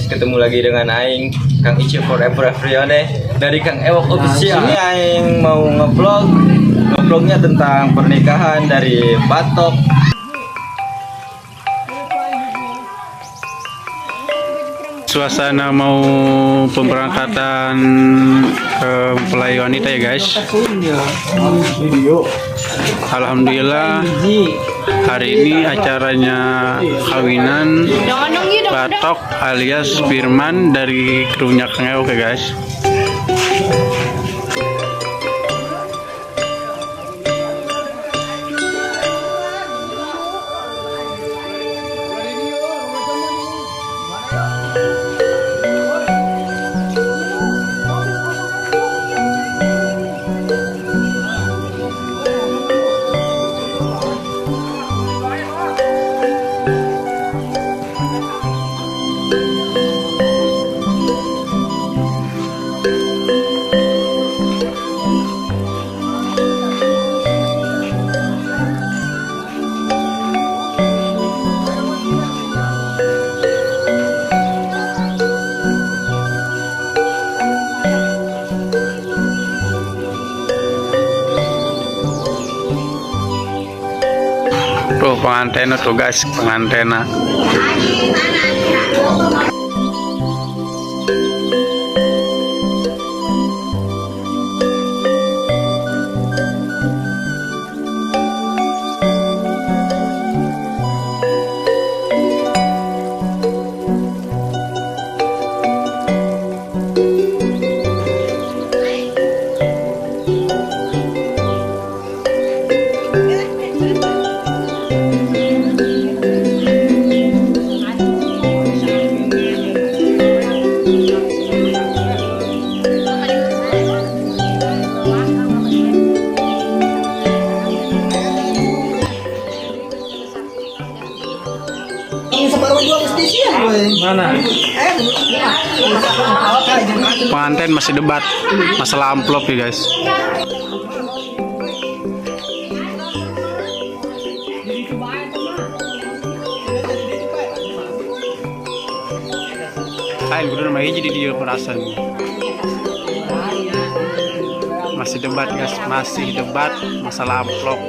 ketemu lagi dengan Aing Kang Ice Forever Afrione dari Kang Ewok Official. Ini Aing mau ngevlognya tentang pernikahan dari Batok. Suasana mau pemberangkatan ke mempelai wanita ya guys. Alhamdulillah hari ini acaranya kawinan Batok alias Firman dari krunya Kang Ewok ya guys. Tuh pengantin tuh guys, pengantin. Pengantin masih debat masalah amplop ya guys. Kain kudu nama jadi dia perasaan. Masih debat guys, masih debat masalah amplop.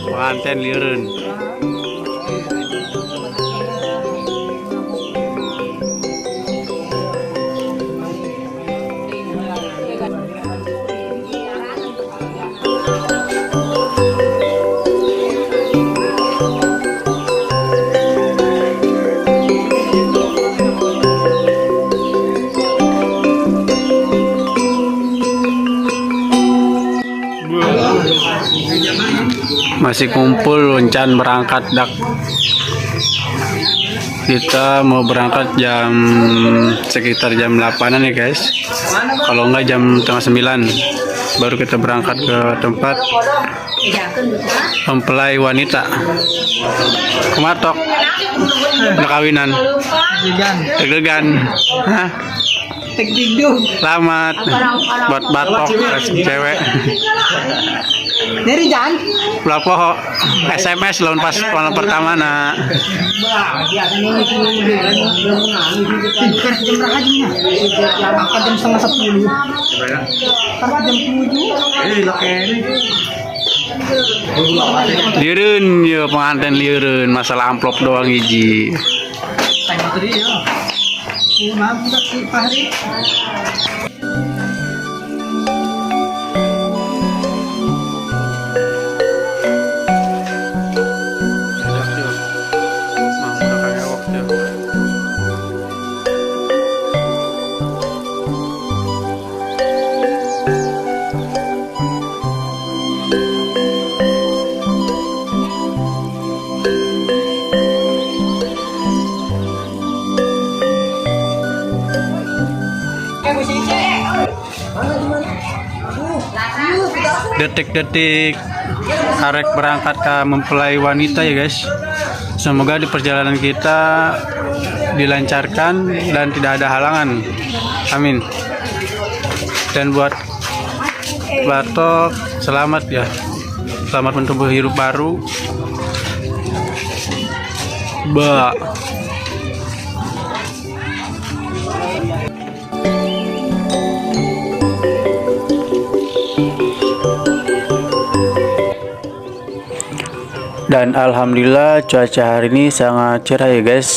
Pengantin liureun. Masih kumpul loncan berangkat dak. Kita mau berangkat sekitar jam 8-an ya guys. Kalau enggak jam setengah 9 baru kita berangkat ke tempat mempelai wanita. Kematok kawinan. Deg-degan. Hah? Selamat buat Batok cewek. Dari Jan. Berapa SMS lawan pas malam pertama nak. Jam berapa jamnya? Angkat jam setengah 10. Jam 7. Liureun ya pengantin liureun masalah amplop doang hiji. Maaf Pak Hari. Detik-detik arek berangkat ke mempelai wanita ya guys. Semoga di perjalanan kita dilancarkan dan tidak ada halangan. Amin. Dan buat Batok selamat ya, selamat mentumbuh hidup baru. Dan alhamdulillah cuaca hari ini sangat cerah ya guys.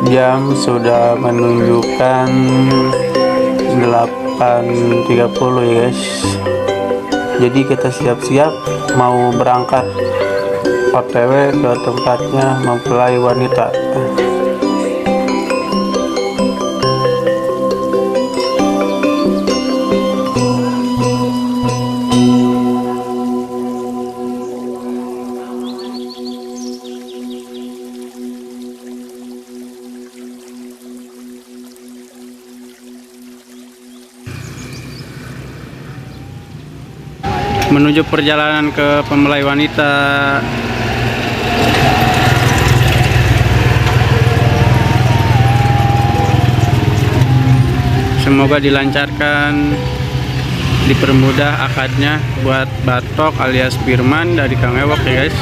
Jam sudah menunjukkan 8.30 ya guys. Jadi kita siap-siap mau berangkat OTW ke tempatnya mempelai wanita. Menuju perjalanan ke pempelai wanita. Semoga dilancarkan, dipermudah akadnya buat Batok alias Firman dari Kang Ewok ya guys.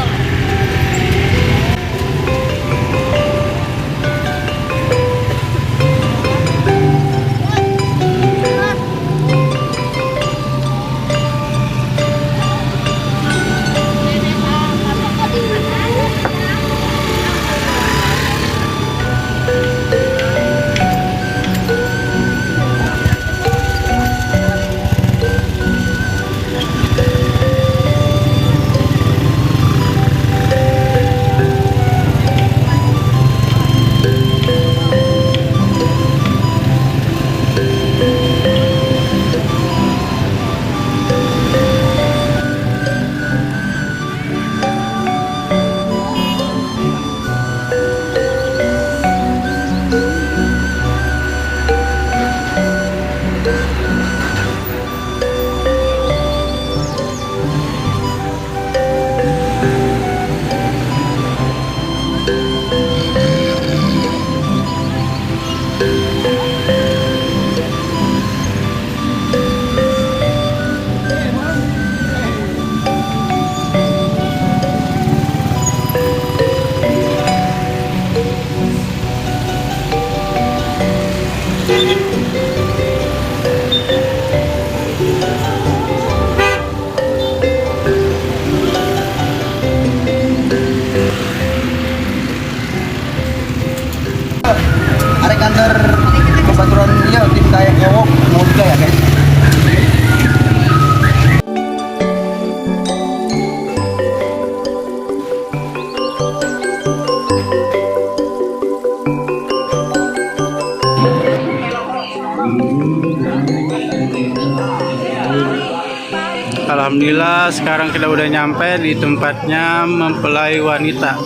Alhamdulillah sekarang kita udah nyampe di tempatnya mempelai wanita.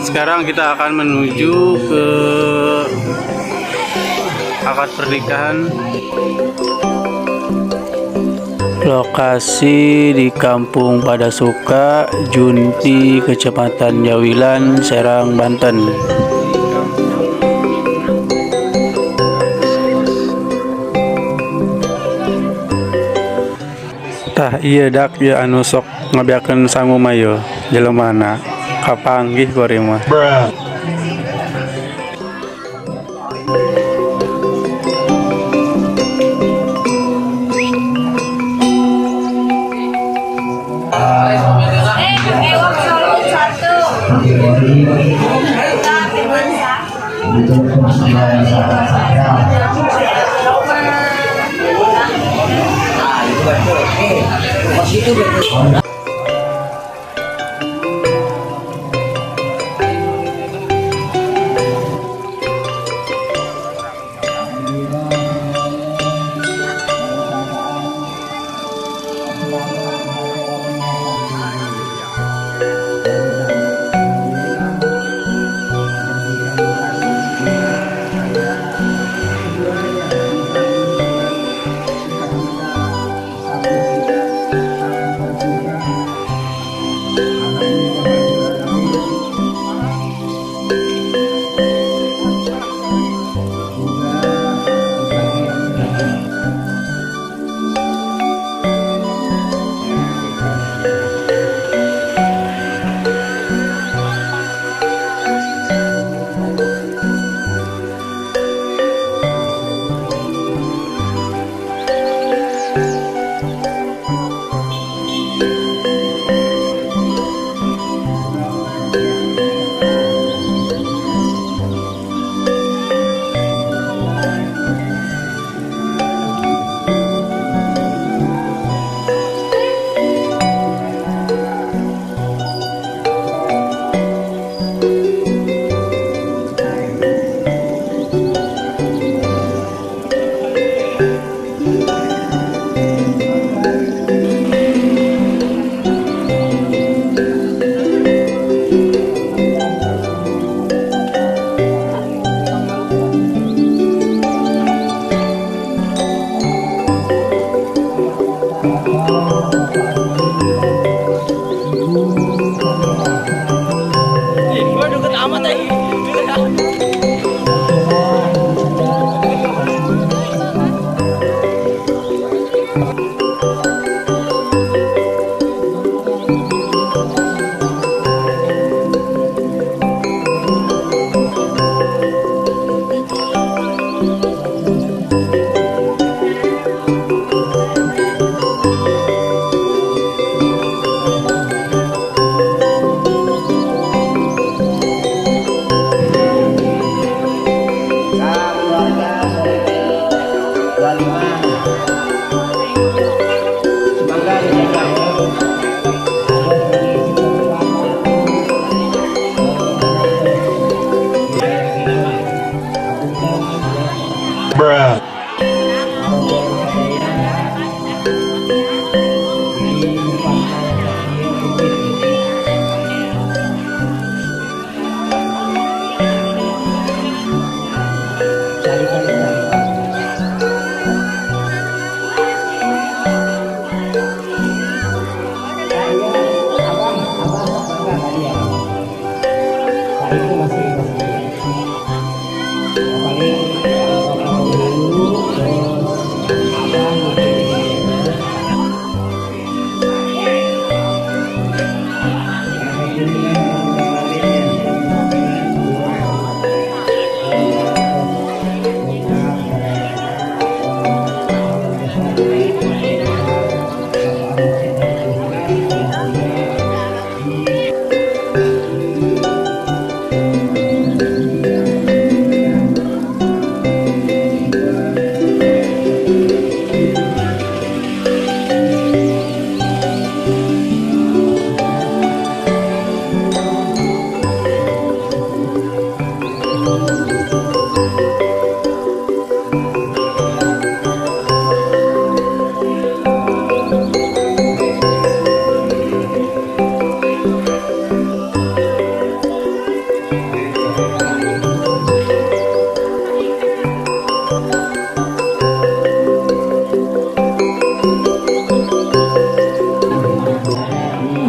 Sekarang kita akan menuju ke akad pernikahan. Lokasi di Kampung Padasuka, Junti, Kecamatan Jawilan, Serang, Banten. Tah iya dak ya anu sok ngabiakeun sangu mayo jelemana kapanggih kori mah. Ewak solo satu.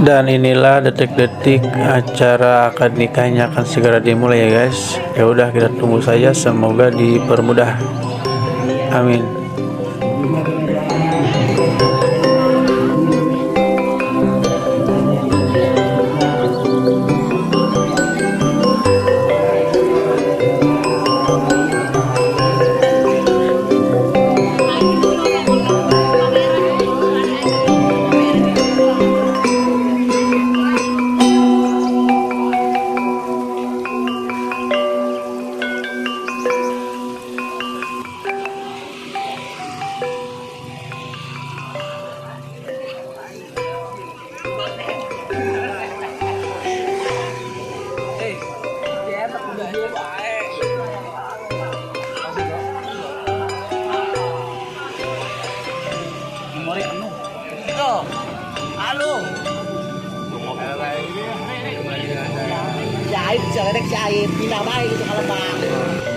Dan inilah detik-detik acara akad nikahnya akan segera dimulai ya guys. Ya udah kita tunggu saja, semoga dipermudah. Amin. Jahit, jangan ada jahit. Pindah baik itu kalau bang.